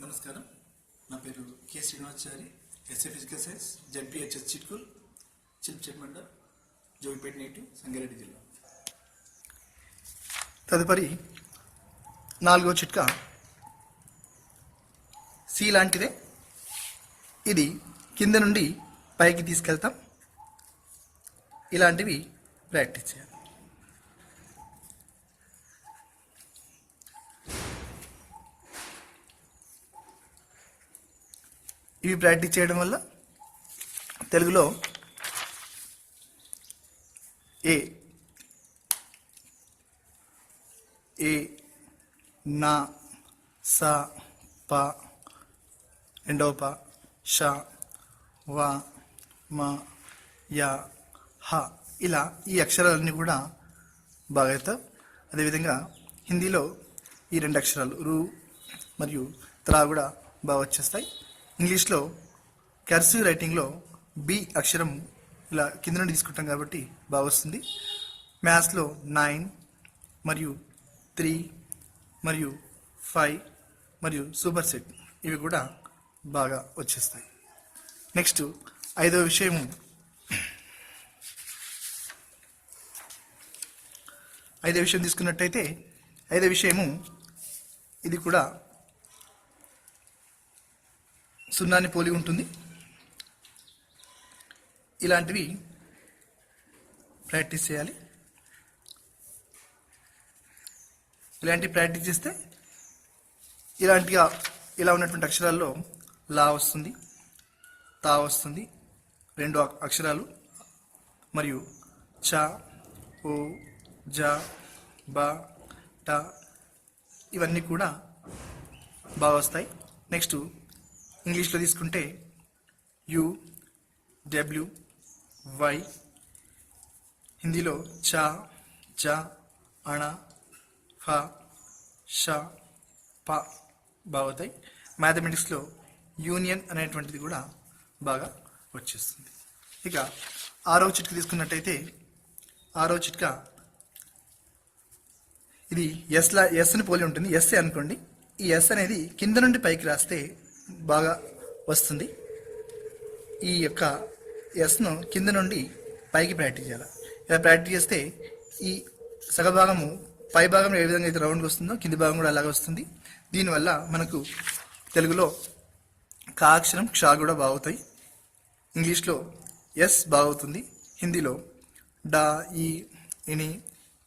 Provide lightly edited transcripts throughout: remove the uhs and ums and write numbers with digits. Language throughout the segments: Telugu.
నమస్కారం. నా పేరు K Srinivachari, SA physical science, ZPHS Chitkul, Chilchetmanda, Jogipet native, Sangareddy జిల్లా. తదుపరి 4వ చిట్కా సి లాంటిదే. ఇది కింద నుండి పైకి తీసుకెళ్తాం. ఇలాంటివి ప్రాక్టీస్ చేయాలి. ఇవి ప్రాక్టీస్ చేయడం వల్ల తెలుగులో ఏ ఏ నా సా ప రెండవ ప ష వ మ యా హ ఇలా ఈ అక్షరాలన్నీ కూడా బాగా అవుతాయి. అదేవిధంగా హిందీలో ఈ 2 అక్షరాలు రు మరియు త్రా కూడా బాగా వచ్చేస్తాయి. ఇంగ్లీష్లో కర్సివ్ రైటింగ్లో బి అక్షరం ఇలా కింద నుండి తీసుకుంటాం కాబట్టి బాగా వస్తుంది. మ్యాథ్స్లో 9 మరియు 3 మరియు 5 మరియు సూపర్ సెట్ ఇవి కూడా బాగా వచ్చేస్తాయి. నెక్స్ట్ 5వ విషయము తీసుకున్నట్టయితే 5వ విషయము ఇది కూడా సున్నాని పోలి ఉంటుంది. ఇలాంటివి ప్రాక్టీస్ చేయాలి. ఇలాంటివి ప్రాక్టీస్ చేస్తే ఇలా ఉన్నటువంటి అక్షరాల్లో లా వస్తుంది, తా వస్తుంది, 2 అక్షరాలు మరియు చ ఓ జ బ ట ఇవన్నీ కూడా బాగా వస్తాయి. నెక్స్ట్ ఇంగ్లీష్లో తీసుకుంటే యు డబ్ల్యూ వై, హిందీలో చ జ అణ ఫ ష ప బాగుతాయి. మ్యాథమెటిక్స్లో యూనియన్ అనేటువంటిది కూడా బాగా వచ్చేస్తుంది. ఇక 6వ చిట్కా తీసుకున్నట్టయితే 6వ చిట్కా ఇది ఎస్ని పోలి ఉంటుంది. ఎస్ఏ అనుకోండి. ఈ ఎస్ అనేది కింద నుండి పైకి రాస్తే బాగా వస్తుంది. ఈ యొక్క ఎస్ను కింద నుండి పైకి ప్రాక్టీస్ చేయాలి. ఇలా ప్రాక్టీస్ చేస్తే ఈ సగభాగము పై భాగంలో ఏ విధంగా అయితే రౌండ్గా వస్తుందో కింది భాగం కూడా అలాగే వస్తుంది. దీనివల్ల మనకు తెలుగులో కా అక్షరం క్ష కూడా బాగుతాయి. ఇంగ్లీష్లో ఎస్ బాగుతుంది. హిందీలో డా ఈ ఇని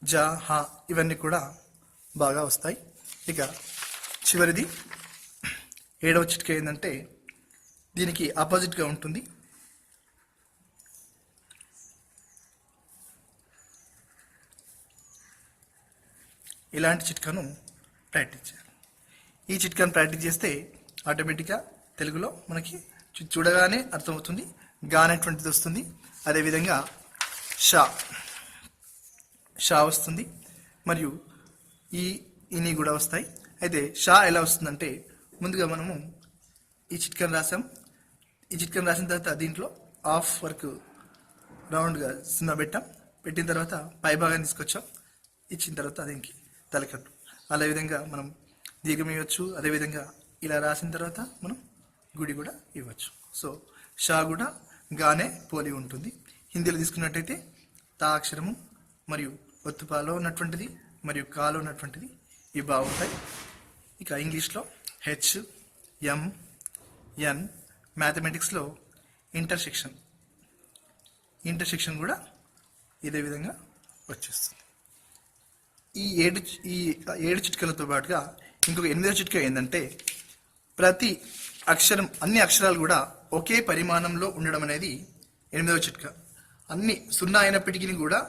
జా హా ఇవన్నీ కూడా బాగా వస్తాయి. ఇక చివరిది 7వ చిట్కా ఏంటంటే దీనికి ఆపోజిట్గా ఉంటుంది. ఇలాంటి చిట్కాను ప్రాక్టీస్ చేయాలి. ఈ చిట్కాను ప్రాక్టీస్ చేస్తే ఆటోమేటిక్గా తెలుగులో మనకి చూడగానే అర్థమవుతుంది. గా అనేటువంటిది వస్తుంది. అదేవిధంగా షా వస్తుంది మరియు ఈ ఇని కూడా వస్తాయి. అయితే షా ఎలా వస్తుందంటే ముందుగా మనము ఈ చిట్కాను రాసాం. ఈ చిట్కాను రాసిన తర్వాత దీంట్లో హాఫ్ వరకు రౌండ్గా సున్నా పెట్టిన తర్వాత పై భాగాన్ని తీసుకొచ్చాం. ఇచ్చిన తర్వాత దీనికి తలకట్టు. అదేవిధంగా మనం దీర్ఘం ఇవ్వచ్చు. అదేవిధంగా ఇలా రాసిన తర్వాత మనం గుడి కూడా ఇవ్వచ్చు. సో షా కూడా గానే పోలి ఉంటుంది. హిందీలో తీసుకున్నట్టయితే తా అక్షరము మరియు ఒత్తుపాలో ఉన్నటువంటిది మరియు కాలో ఉన్నటువంటిది ఇవి బాగుంటాయి. ఇక ఇంగ్లీష్లో హెచ్ ఎం ఎన్, మ్యాథమెటిక్స్లో ఇంటర్సెక్షన్ కూడా ఇదే విధంగా వచ్చేస్తుంది. ఈ 7 చిట్కాలతో పాటుగా ఇంకొక 8వ చిట్కా ఏంటంటే ప్రతి అక్షరం అన్ని అక్షరాలు కూడా ఒకే పరిమాణంలో ఉండడం అనేది 8వ చిట్కా. అన్ని సున్నా అయినప్పటికీ కూడా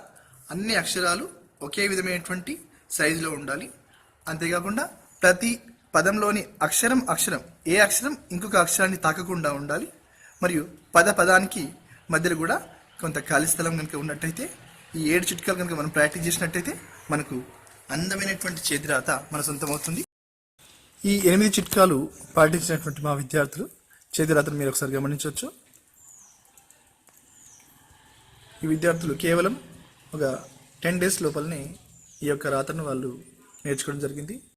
అన్ని అక్షరాలు ఒకే విధమైనటువంటి సైజులో ఉండాలి. అంతేకాకుండా ప్రతి పదంలోని అక్షరం ఏ అక్షరం ఇంకొక అక్షరాన్ని తాకకుండా ఉండాలి. మరియు పదానికి మధ్యలో కూడా కొంత ఖాళీ స్థలం కనుక ఉన్నట్టయితే ఈ 7 చిట్కాలు కనుక మనం ప్రాక్టీస్ చేసినట్టయితే మనకు అందమైనటువంటి చేతిరాత మన సొంతం అవుతుంది. ఈ 8 చిట్కాలు పాటించినటువంటి మా విద్యార్థులు చేతిరాతను మీరు ఒకసారి గమనించవచ్చు. ఈ విద్యార్థులు కేవలం ఒక 10 days లోపలనే ఈ యొక్క రాతను వాళ్ళు నేర్చుకోవడం జరిగింది.